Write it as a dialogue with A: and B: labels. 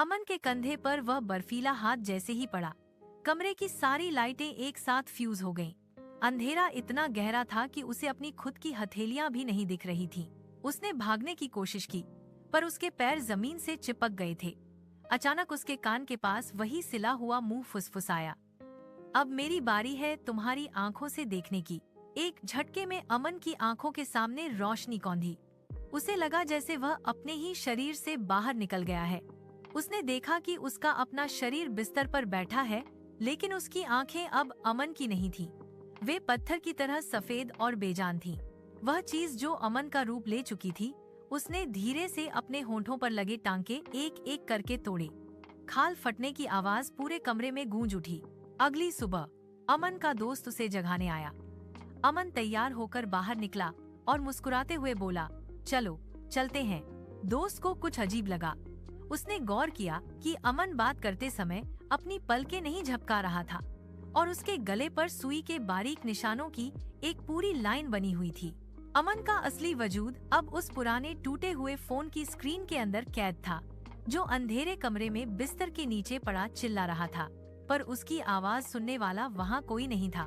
A: अमन के कंधे पर वह बर्फीला हाथ जैसे ही पड़ा, कमरे की सारी लाइटें एक साथ फ्यूज हो गईं। अंधेरा इतना गहरा था कि उसे अपनी खुद की हथेलियां भी नहीं दिख रही थीं। उसने भागने की कोशिश की, पर उसके पैर जमीन से चिपक गए थे। अचानक उसके कान के पास वही सिला हुआ मुंह फुसफुसाया, अब मेरी बारी है तुम्हारी आंखों से देखने की। एक झटके में अमन की आंखों के सामने रोशनी कौंधी। उसे लगा जैसे वह अपने ही शरीर से बाहर निकल गया है। उसने देखा कि उसका अपना शरीर बिस्तर पर बैठा है, लेकिन उसकी आंखें अब अमन की नहीं थीं। वे पत्थर की तरह सफेद और बेजान थीं। वह चीज जो अमन का रूप ले चुकी थी, उसने धीरे से अपने होंठों पर लगे टांके एक एक करके तोड़े। खाल फटने की आवाज पूरे कमरे में गूंज उठी। अगली सुबह अमन का दोस्त उसे जगाने आया। अमन तैयार होकर बाहर निकला और मुस्कुराते हुए बोला, चलो चलते हैं। दोस्त को कुछ अजीब लगा। उसने गौर किया कि अमन बात करते समय अपनी पलकें नहीं झपका रहा था और उसके गले पर सुई के बारीक निशानों की एक पूरी लाइन बनी हुई थी। अमन का असली वजूद अब उस पुराने टूटे हुए फोन की स्क्रीन के अंदर कैद था, जो अंधेरे कमरे में बिस्तर के नीचे पड़ा चिल्ला रहा था, पर उसकी आवाज सुनने वाला वहाँ कोई नहीं था।